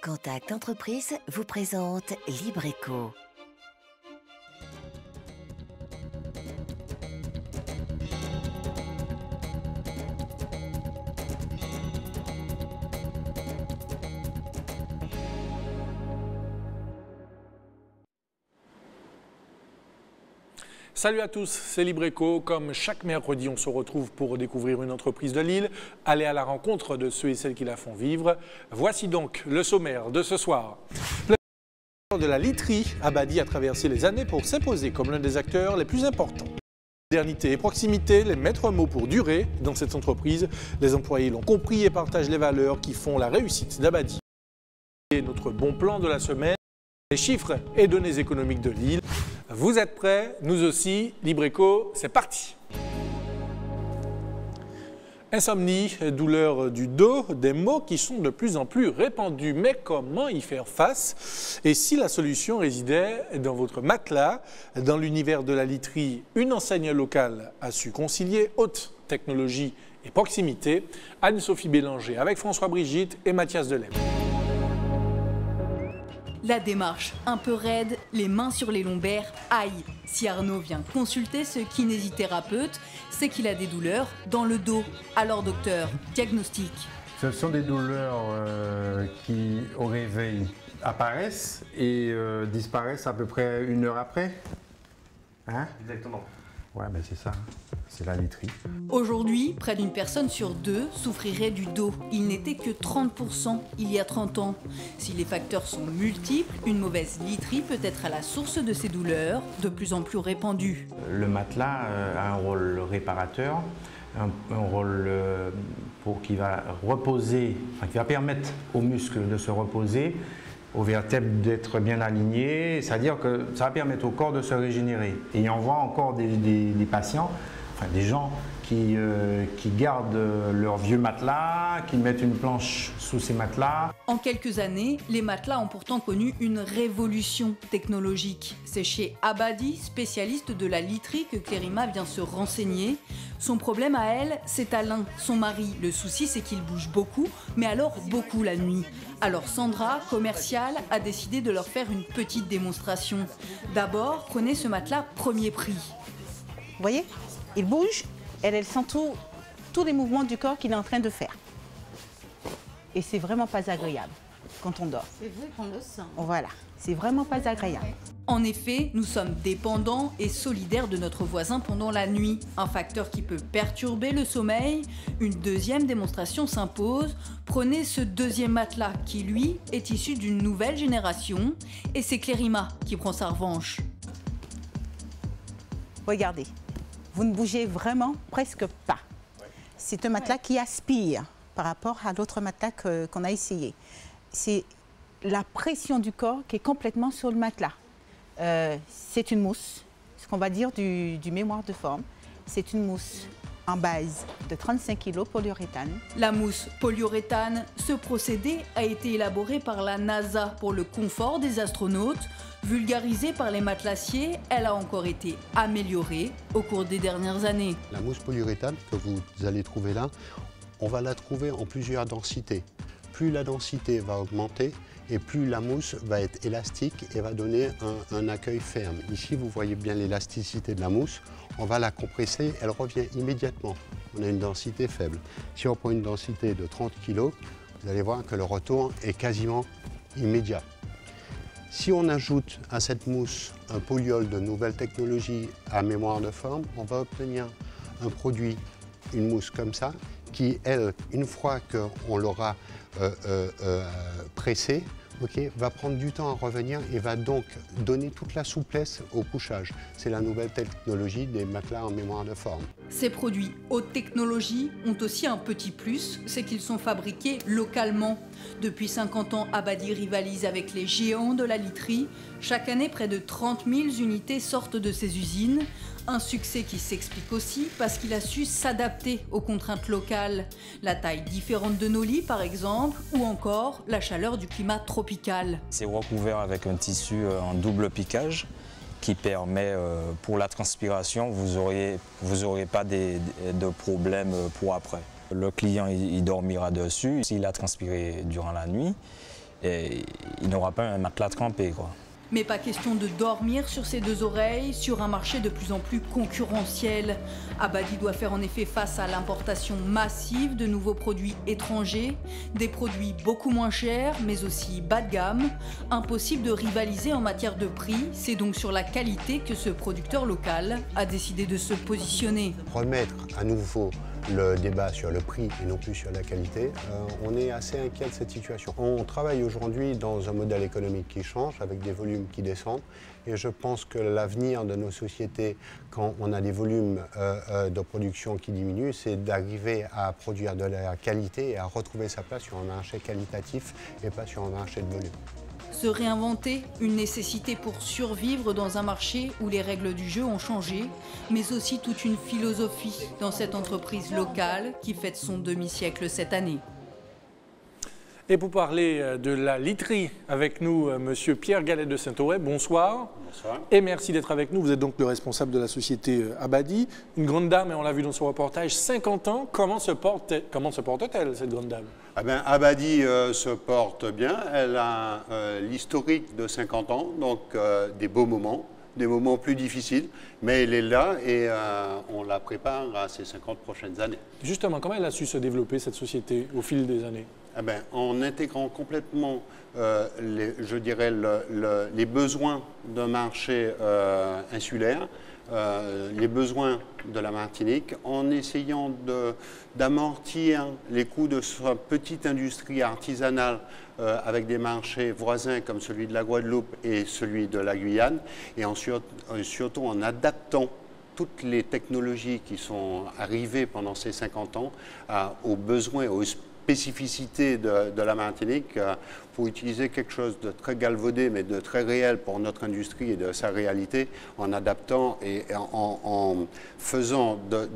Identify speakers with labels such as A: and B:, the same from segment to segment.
A: Contact Entreprise vous présente Libreco.
B: Salut à tous, c'est Libreco. Comme chaque mercredi, on se retrouve pour découvrir une entreprise de Lille, aller à la rencontre de ceux et celles qui la font vivre. Voici donc le sommaire de ce soir. De la literie, Abadi a traversé les années pour s'imposer comme l'un des acteurs les plus importants. Modernité et proximité, les maîtres mots pour durer. Dans cette entreprise, les employés l'ont compris et partagent les valeurs qui font la réussite d'Abadi. Et notre bon plan de la semaine, les chiffres et données économiques de Lille. Vous êtes prêts? Nous aussi. Libreco, c'est parti. Insomnie, douleur du dos, des mots qui sont de plus en plus répandus. Mais comment y faire face? Et si la solution résidait dans votre matelas? Dans l'univers de la literie, une enseigne locale a su concilier haute technologie et proximité. Anne-Sophie Bélanger avec François Brigitte et Mathias Delem.
C: La démarche un peu raide, les mains sur les lombaires, aïe. Si Arnaud vient consulter ce kinésithérapeute, c'est qu'il a des douleurs dans le dos. Alors docteur, diagnostic.
D: Ce sont des douleurs qui au réveil apparaissent et disparaissent à peu près 1 heure après. Hein?
E: Exactement.
D: Ouais, ben c'est ça, c'est la literie.
C: Aujourd'hui, près d'une personne sur 2 souffrirait du dos. Il n'était que 30% il y a 30 ans. Si les facteurs sont multiples, une mauvaise literie peut être à la source de ces douleurs, de plus en plus répandues.
D: Le matelas a un rôle réparateur, un rôle qui va reposer, qui va permettre aux muscles de se reposer, aux vertèbres d'être bien alignés, c'est-à-dire que ça va permettre au corps de se régénérer. Et on voit encore des patients, des gens qui gardent leur vieux matelas, qui mettent une planche sous ces matelas.
C: En quelques années, les matelas ont pourtant connu une révolution technologique. C'est chez Abadi, spécialiste de la literie, que Clérima vient se renseigner. Son problème à elle, c'est Alain, son mari. Le souci, c'est qu'il bouge beaucoup, mais alors beaucoup la nuit. Alors Sandra, commerciale, a décidé de leur faire une petite démonstration. D'abord, prenez ce matelas premier prix.
F: Vous voyez, il bouge, elle sent tous les mouvements du corps qu'il est en train de faire. Et c'est vraiment pas agréable quand on dort.
G: C'est vrai qu'on le sent.
F: Voilà, c'est vraiment pas agréable.
C: En effet, nous sommes dépendants et solidaires de notre voisin pendant la nuit, un facteur qui peut perturber le sommeil. Une deuxième démonstration s'impose. Prenez ce deuxième matelas qui, lui, est issu d'une nouvelle génération. Et c'est Clérima qui prend sa revanche.
F: Regardez, vous ne bougez vraiment presque pas. C'est un matelas qui aspire par rapport à l'autre matelas qu'on a essayé. C'est la pression du corps qui est complètement sur le matelas. C'est une mousse, ce qu'on va dire du mémoire de forme. C'est une mousse en base de 35 kg polyuréthane.
C: La mousse polyuréthane, ce procédé a été élaboré par la NASA pour le confort des astronautes. Vulgarisée par les matelassiers, elle a encore été améliorée au cours des dernières années.
H: La mousse polyuréthane que vous allez trouver là, on va la trouver en plusieurs densités. Plus la densité va augmenter et plus la mousse va être élastique et va donner un accueil ferme. Ici, vous voyez bien l'élasticité de la mousse. On va la compresser, elle revient immédiatement. On a une densité faible. Si on prend une densité de 30 kg, vous allez voir que le retour est quasiment immédiat. Si on ajoute à cette mousse un polyol de nouvelle technologie à mémoire de forme, on va obtenir un produit, une mousse comme ça, qui, elle, une fois qu'on l'aura pressée, va prendre du temps à revenir et va donc donner toute la souplesse au couchage. C'est la nouvelle technologie des matelas en mémoire de forme.
C: Ces produits haute technologie ont aussi un petit plus, c'est qu'ils sont fabriqués localement. Depuis 50 ans, Abadi rivalise avec les géants de la literie. Chaque année, près de 30 000 unités sortent de ces usines. Un succès qui s'explique aussi parce qu'il a su s'adapter aux contraintes locales. La taille différente de nos lits, par exemple, ou encore la chaleur du climat tropical.
E: C'est recouvert avec un tissu en double piquage qui permet, pour la transpiration, vous aurez pas de problème pour après. Le client il dormira dessus s'il a transpiré durant la nuit. et il n'aura pas un matelas trempé, quoi.
C: Mais pas question de dormir sur ses deux oreilles sur un marché de plus en plus concurrentiel. Abadi doit faire en effet face à l'importation massive de nouveaux produits étrangers, des produits beaucoup moins chers mais aussi bas de gamme. Impossible de rivaliser en matière de prix, c'est donc sur la qualité que ce producteur local a décidé de se positionner.
H: Remettre à nouveau le débat sur le prix et non plus sur la qualité, on est assez inquiet de cette situation. On travaille aujourd'hui dans un modèle économique qui change, avec des volumes qui descendent, et je pense que l'avenir de nos sociétés, quand on a des volumes de production qui diminuent, c'est d'arriver à produire de la qualité et à retrouver sa place sur un marché qualitatif et pas sur un marché de volume.
C: Se réinventer, une nécessité pour survivre dans un marché où les règles du jeu ont changé, mais aussi toute une philosophie dans cette entreprise locale qui fête son demi-siècle cette année.
B: Et pour parler de la literie, avec nous, monsieur Pierre Gallet de Saint-Auray, bonsoir.
G: Bonsoir.
B: Et merci d'être avec nous. Vous êtes donc le responsable de la société Abadi. Une grande dame, et on l'a vu dans son reportage, 50 ans. Comment se porte-t-elle, cette grande dame?
G: Ah ben, Abadi se porte bien. Elle a l'historique de 50 ans, donc des beaux moments, des moments plus difficiles. Mais elle est là et on la prépare à ces 50 prochaines années.
B: Justement, comment elle a su se développer, cette société, au fil des années?
G: Ah ben, en intégrant complètement, je dirais, les besoins d'un marché insulaire, les besoins de la Martinique, en essayant d'amortir les coûts de sa petite industrie artisanale avec des marchés voisins comme celui de la Guadeloupe et celui de la Guyane, et surtout en adaptant toutes les technologies qui sont arrivées pendant ces 50 ans aux besoins, aux spécificités de la Martinique, pour utiliser quelque chose de très galvaudé mais de très réel pour notre industrie et de sa réalité, en adaptant et en faisant de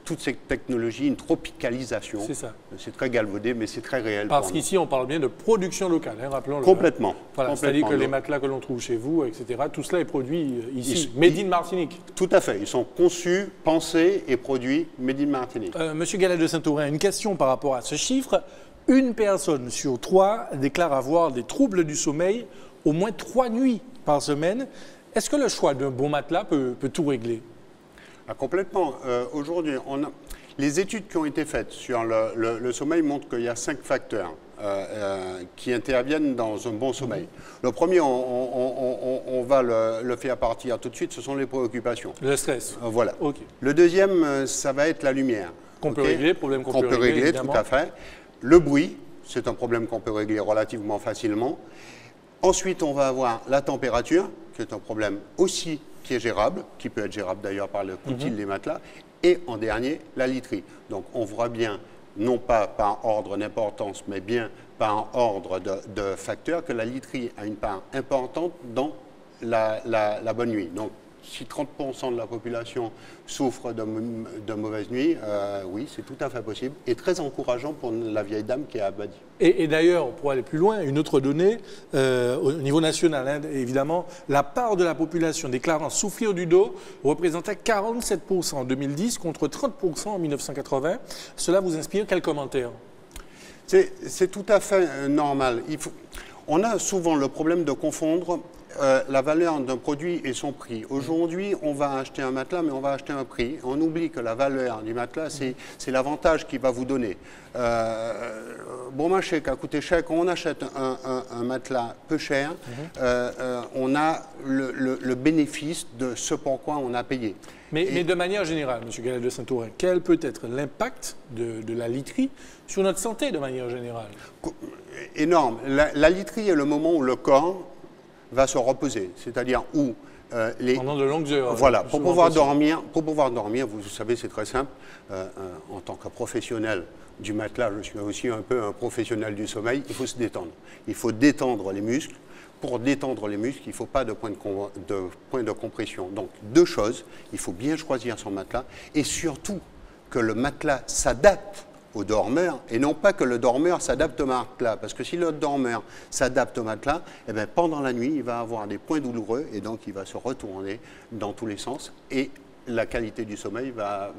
G: toutes ces technologies une tropicalisation.
B: C'est ça.
G: C'est très galvaudé mais c'est très réel.
B: Parce qu'ici on parle bien de production locale, hein, rappelons-le.
G: Complètement.
B: Voilà, c'est-à-dire que les matelas que l'on trouve chez vous, etc., tout cela est produit ici, made in Martinique.
G: Tout à fait. Ils sont conçus, pensés et produits made in Martinique.
B: Monsieur Gallet de Saint-Auray, une question par rapport à ce chiffre. Une personne sur 3 déclare avoir des troubles du sommeil au moins 3 nuits par semaine. Est-ce que le choix d'un bon matelas peut tout régler?
G: Complètement. Aujourd'hui, les études qui ont été faites sur le sommeil montrent qu'il y a 5 facteurs qui interviennent dans un bon sommeil. Le premier, on va le faire partir tout de suite, ce sont les préoccupations.
B: Le stress.
G: Voilà.
B: Okay.
G: Le deuxième, ça va être la lumière.
B: Qu'on peut régler, problème qu'on peut régler, évidemment.
G: Tout à fait. Le bruit, c'est un problème qu'on peut régler relativement facilement. Ensuite, on va avoir la température, qui est un problème aussi qui est gérable, qui peut être gérable d'ailleurs par le coutil des matelas. Et en dernier, la literie. Donc on voit bien, non pas par ordre d'importance, mais bien par ordre de facteurs, que la literie a une part importante dans la bonne nuit. Donc, si 30% de la population souffre de mauvaises nuits, oui, c'est tout à fait possible et très encourageant pour la vieille dame qui est à Abadi. Et
B: d'ailleurs, pour aller plus loin, une autre donnée, au niveau national, hein, évidemment, la part de la population déclarant souffrir du dos représentait 47% en 2010 contre 30% en 1980. Cela vous inspire quel commentaire?
G: C'est tout à fait normal. On a souvent le problème de confondre la valeur d'un produit et son prix. Aujourd'hui, on va acheter un matelas, mais on va acheter un prix. On oublie que la valeur du matelas, c'est l'avantage qu'il va vous donner. Bon marché qui a coûté cher, quand on achète un matelas peu cher, on a le bénéfice de ce pourquoi on a payé.
B: Mais de manière générale, M. Gallet de Saint-Auray, quel peut être l'impact de la literie sur notre santé de manière générale?
G: Énorme. La literie est le moment où le corps va se reposer, c'est-à-dire où
B: pendant de longues heures.
G: Voilà, pour pouvoir dormir, vous savez, c'est très simple. En tant que professionnel du matelas, je suis aussi un peu un professionnel du sommeil, il faut se détendre. Il faut détendre les muscles. Pour détendre les muscles, il ne faut pas de point de compression. Donc, deux choses, il faut bien choisir son matelas et surtout que le matelas s'adapte au dormeur et non pas que le dormeur s'adapte au matelas. Parce que si le dormeur s'adapte au matelas, eh bien, pendant la nuit, il va avoir des points douloureux et donc il va se retourner dans tous les sens. Et la qualité du sommeil va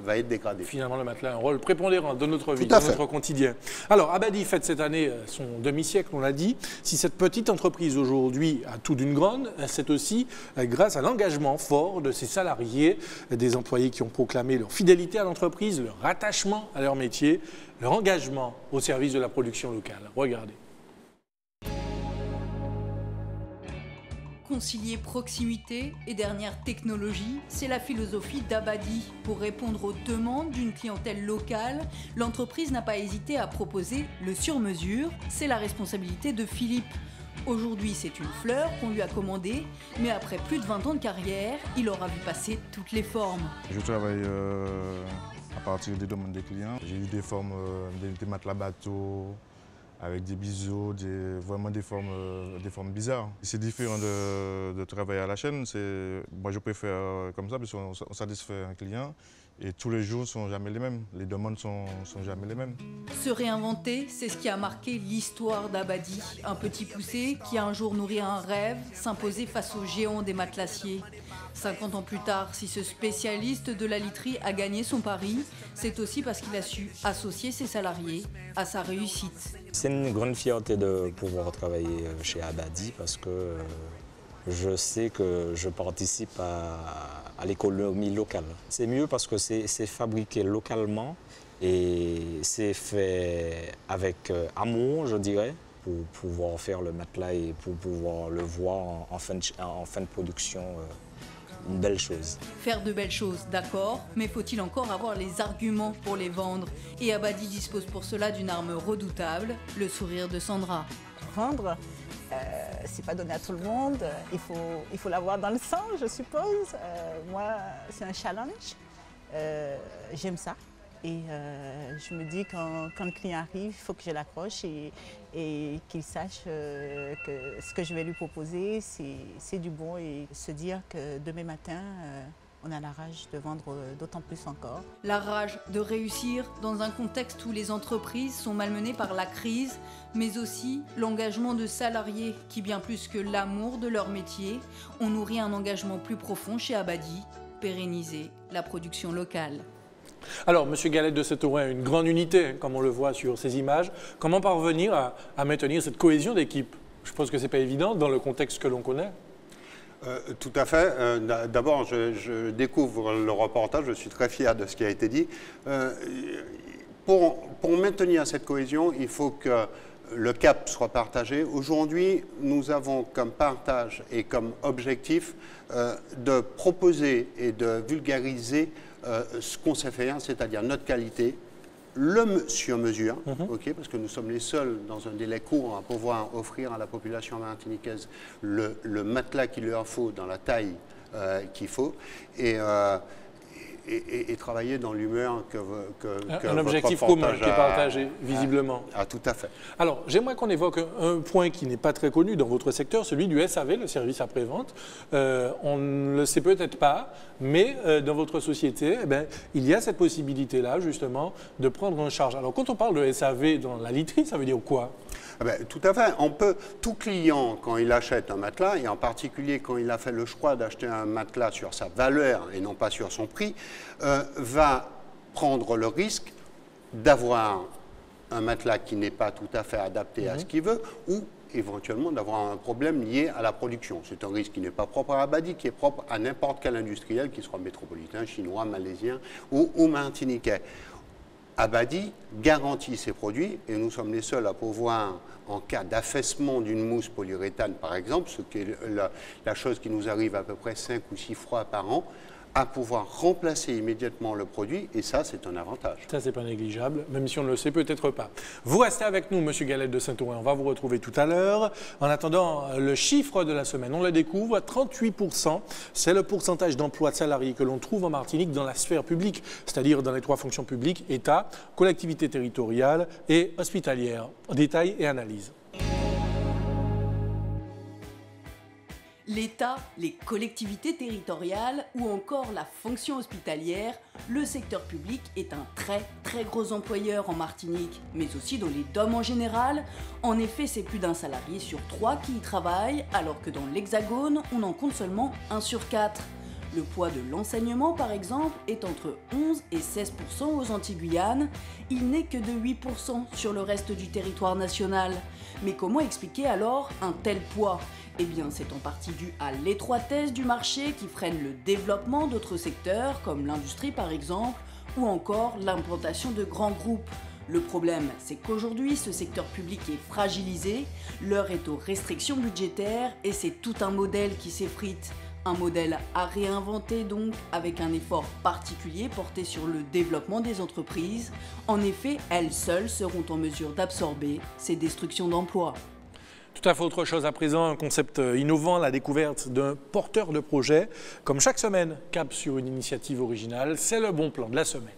G: être dégradée.
B: Finalement, le matelas a un rôle prépondérant dans notre vie,
G: Tout à
B: dans
G: fait.
B: notre quotidien. Alors, Abadi fête cette année son demi-siècle, on l'a dit. Si cette petite entreprise aujourd'hui a tout d'une grande, c'est aussi grâce à l'engagement fort de ses salariés, des employés qui ont proclamé leur fidélité à l'entreprise, leur attachement à leur métier, leur engagement au service de la production locale. Regardez.
C: Concilier proximité et dernière technologie, c'est la philosophie d'Abadi. Pour répondre aux demandes d'une clientèle locale, l'entreprise n'a pas hésité à proposer le sur-mesure. C'est la responsabilité de Philippe. Aujourd'hui, c'est une fleur qu'on lui a commandée, mais après plus de 20 ans de carrière, il aura vu passer toutes les formes.
I: Je travaille à partir des demandes des clients. J'ai eu des formes, des matelas bateaux, avec des biseaux, vraiment des formes bizarres. C'est différent de travailler à la chaîne. Moi, je préfère comme ça parce qu'on satisfait un client et tous les jours ne sont jamais les mêmes. Les demandes ne sont jamais les mêmes.
C: Se réinventer, c'est ce qui a marqué l'histoire d'Abadi. Un petit poussé qui a un jour nourri un rêve, s'imposer face aux géants des matelassiers. 50 ans plus tard, si ce spécialiste de la literie a gagné son pari, c'est aussi parce qu'il a su associer ses salariés à sa réussite.
E: C'est une grande fierté de pouvoir travailler chez Abadi parce que je sais que je participe à l'économie locale. C'est mieux parce que c'est fabriqué localement et c'est fait avec amour, je dirais, pour pouvoir faire le matelas et pour pouvoir le voir en fin de production. Une belle chose.
C: Faire de belles choses, d'accord, mais faut-il encore avoir les arguments pour les vendre? Et Abadi dispose pour cela d'une arme redoutable, le sourire de Sandra.
F: Vendre, c'est pas donné à tout le monde. Il faut l'avoir dans le sang, je suppose. Moi, c'est un challenge. J'aime ça. Et je me dis quand le client arrive, il faut que je l'accroche et qu'il sache que ce que je vais lui proposer, c'est du bon et se dire que demain matin, on a la rage de vendre d'autant plus encore.
C: La rage de réussir dans un contexte où les entreprises sont malmenées par la crise, mais aussi l'engagement de salariés qui, bien plus que l'amour de leur métier, ont nourri un engagement plus profond chez Abadi, pérenniser la production locale.
B: Alors, M. Galette de Saint-Aurin a une grande unité, comme on le voit sur ces images. Comment parvenir à maintenir cette cohésion d'équipe? Je pense que ce n'est pas évident dans le contexte que l'on connaît.
G: Tout à fait. D'abord, je découvre le reportage, je suis très fier de ce qui a été dit. Pour maintenir cette cohésion, il faut que le cap soit partagé. Aujourd'hui, nous avons comme partage et comme objectif de proposer et de vulgariser ce qu'on sait faire, c'est-à-dire notre qualité, le sur-mesure, parce que nous sommes les seuls dans un délai court à pouvoir offrir à la population martiniquaise le matelas qu'il leur faut dans la taille qu'il faut, et travailler dans l'humeur que
B: un objectif commun qui est partagé, visiblement.
G: Tout à fait.
B: Alors, j'aimerais qu'on évoque un point qui n'est pas très connu dans votre secteur, celui du SAV, le service après-vente. On ne le sait peut-être pas, mais dans votre société, il y a cette possibilité-là, justement, de prendre en charge. Alors, quand on parle de SAV dans la literie, ça veut dire quoi?
G: Tout à fait. Tout client, quand il achète un matelas, et en particulier quand il a fait le choix d'acheter un matelas sur sa valeur et non pas sur son prix, va prendre le risque d'avoir un matelas qui n'est pas tout à fait adapté à ce qu'il veut ou éventuellement d'avoir un problème lié à la production. C'est un risque qui n'est pas propre à Abadi, qui est propre à n'importe quel industriel, qu'il soit métropolitain, chinois, malaisien ou martiniquais. Abadi garantit ses produits et nous sommes les seuls à pouvoir, en cas d'affaissement d'une mousse polyuréthane par exemple, ce qui est la chose qui nous arrive à peu près 5 ou 6 fois par an, à pouvoir remplacer immédiatement le produit, et ça, c'est un avantage.
B: Ça, c'est pas négligeable, même si on ne le sait peut-être pas. Vous restez avec nous, M. Galette de Saint-Aurin, on va vous retrouver tout à l'heure. En attendant, le chiffre de la semaine, on le découvre, 38%, c'est le pourcentage d'emplois de salariés que l'on trouve en Martinique dans la sphère publique, c'est-à-dire dans les 3 fonctions publiques, État, collectivité territoriale et hospitalière. Détail et analyse.
C: L'État, les collectivités territoriales ou encore la fonction hospitalière, le secteur public est un très gros employeur en Martinique, mais aussi dans les DOM en général. En effet, c'est plus d'un salarié sur 3 qui y travaille, alors que dans l'Hexagone, on en compte seulement 1 sur 4.
J: Le poids de l'enseignement, par exemple, est entre 11 et 16% aux Antilles-Guyane. Il n'est que de 8% sur le reste du territoire national. Mais comment expliquer alors un tel poids ? Eh bien, c'est en partie dû à l'étroitesse du marché qui freine le développement d'autres secteurs, comme l'industrie par exemple, ou encore l'implantation de grands groupes. Le problème, c'est qu'aujourd'hui, ce secteur public est fragilisé, l'heure est aux restrictions budgétaires et c'est tout un modèle qui s'effrite. Un modèle à réinventer donc, avec un effort particulier porté sur le développement des entreprises. En effet, elles seules seront en mesure d'absorber ces destructions d'emplois.
B: Tout à fait autre chose à présent, un concept innovant, la découverte d'un porteur de projet. Comme chaque semaine, cap sur une initiative originale, c'est le bon plan de la semaine.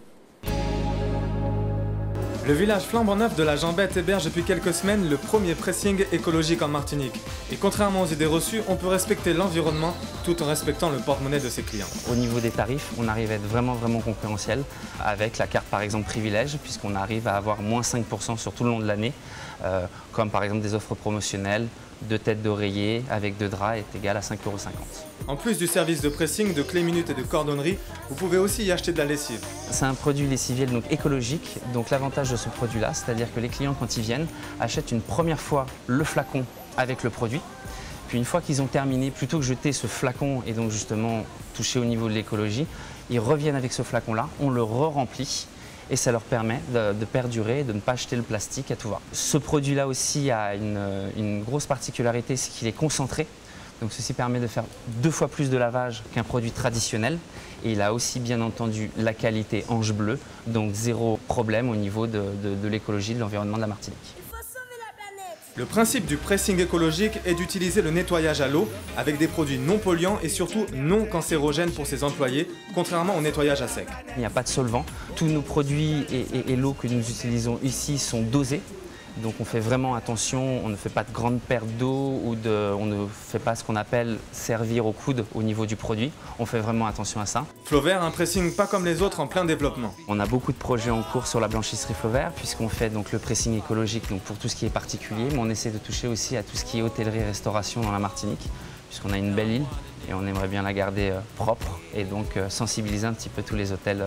K: Le village flambant neuf de la Jambette héberge depuis quelques semaines le premier pressing écologique en Martinique. Et contrairement aux idées reçues, on peut respecter l'environnement tout en respectant le porte-monnaie de ses clients.
L: Au niveau des tarifs, on arrive à être vraiment concurrentiel avec la carte par exemple privilège, puisqu'on arrive à avoir moins 5% sur tout le long de l'année, comme par exemple des offres promotionnelles, 2 têtes d'oreiller avec 2 draps est égal à 5,50 €.
K: En plus du service de pressing, de clés minutes et de cordonnerie, vous pouvez aussi y acheter de la lessive.
L: C'est un produit lessiviel donc écologique, donc l'avantage de ce produit-là, c'est-à-dire que les clients quand ils viennent achètent une première fois le flacon avec le produit, puis une fois qu'ils ont terminé, plutôt que jeter ce flacon et donc justement toucher au niveau de l'écologie, ils reviennent avec ce flacon-là, on le re-remplit. Et ça leur permet de perdurer, de ne pas jeter le plastique à tout va. Ce produit-là aussi a une grosse particularité, c'est qu'il est concentré. Donc ceci permet de faire 2 fois plus de lavage qu'un produit traditionnel. Et il a aussi bien entendu la qualité ange bleu, donc 0 problème au niveau de l'écologie, de l'environnement de la Martinique.
K: Le principe du pressing écologique est d'utiliser le nettoyage à l'eau avec des produits non polluants et surtout non cancérogènes pour ses employés, contrairement au nettoyage à sec.
L: Il n'y a pas de solvant. Tous nos produits et l'eau que nous utilisons ici sont dosés. Donc on fait vraiment attention, on ne fait pas de grandes pertes d'eau ou on ne fait pas ce qu'on appelle servir au coude au niveau du produit. On fait vraiment attention à ça.
K: Flauvert, un pressing pas comme les autres en plein développement.
L: On a beaucoup de projets en cours sur la blanchisserie Flauvert puisqu'on fait donc le pressing écologique donc pour tout ce qui est particulier, mais on essaie de toucher aussi à tout ce qui est hôtellerie-restauration dans la Martinique puisqu'on a une belle île et on aimerait bien la garder propre et donc sensibiliser un petit peu tous les hôtels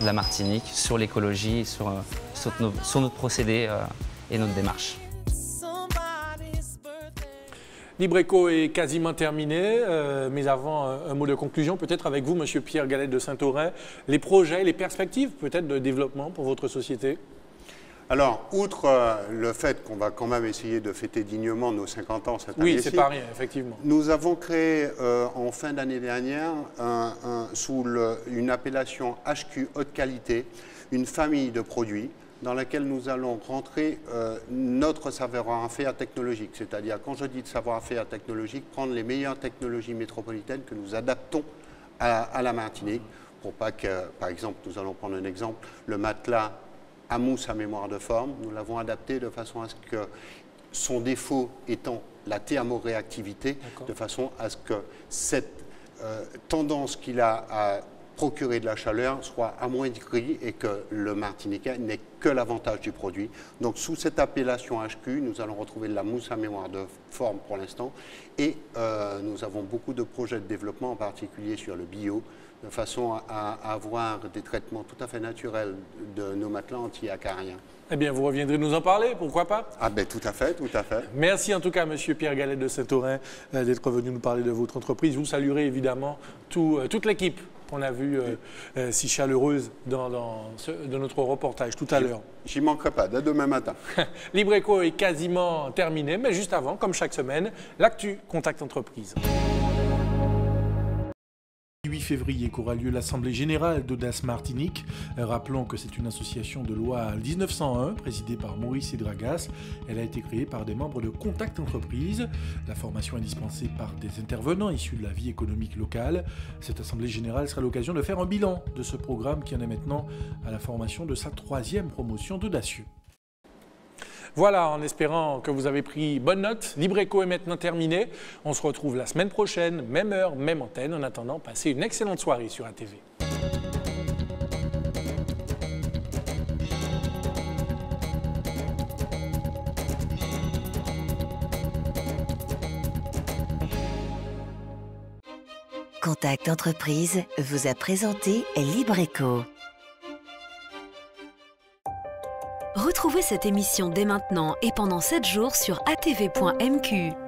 L: de la Martinique sur l'écologie, sur notre procédé et notre démarche.
B: Libreco est quasiment terminé, mais avant un mot de conclusion, peut-être avec vous, Monsieur Pierre Galette de Saint-Aurin, les projets, les perspectives peut-être de développement pour votre société?
G: Alors, outre le fait qu'on va quand même essayer de fêter dignement nos 50 ans cette année-ci,
B: oui, c'est pas rien, effectivement.
G: Nous avons créé en fin d'année dernière, sous une appellation HQ haute qualité, une famille de produits dans laquelle nous allons rentrer notre savoir-faire technologique. C'est-à-dire, quand je dis de savoir-faire technologique, prendre les meilleures technologies métropolitaines que nous adaptons à la Martinique, pour pas que, par exemple, nous allons prendre un exemple, le matelas à mousse à mémoire de forme, nous l'avons adapté de façon à ce que son défaut étant la thermoréactivité, de façon à ce que cette tendance qu'il a à procurer de la chaleur soit amoindrie et que le Martiniquais n'ait que l'avantage du produit. Donc sous cette appellation HQ, nous allons retrouver de la mousse à mémoire de forme pour l'instant et nous avons beaucoup de projets de développement, en particulier sur le bio, de façon à avoir des traitements tout à fait naturels de nos matelas anti-acariens.
B: Eh bien, vous reviendrez nous en parler, pourquoi pas?
G: Ah ben tout à fait, tout à fait.
B: Merci en tout cas, Monsieur Pierre Galette de Saint-Aurin, d'être venu nous parler de votre entreprise. Vous saluerez évidemment toute l'équipe qu'on a vue si chaleureuse de notre reportage tout à l'heure.
G: J'y manquerai pas, dès demain matin.
B: Libreco est quasiment terminé, mais juste avant, comme chaque semaine, l'actu Contact Entreprise. 8 février qu'aura lieu l'Assemblée Générale d'Audace Martinique. Rappelons que c'est une association de loi 1901 présidée par Maurice Edragas. Elle a été créée par des membres de Contact Entreprise. La formation est dispensée par des intervenants issus de la vie économique locale. Cette Assemblée Générale sera l'occasion de faire un bilan de ce programme qui en est maintenant à la formation de sa 3e promotion d'Audacieux. Voilà, en espérant que vous avez pris bonne note, Libreco est maintenant terminé. On se retrouve la semaine prochaine, même heure, même antenne. En attendant, passez une excellente soirée sur ATV.
A: Contact Entreprise vous a présenté Libreco.
M: Retrouvez cette émission dès maintenant et pendant 7 jours sur atv.mq.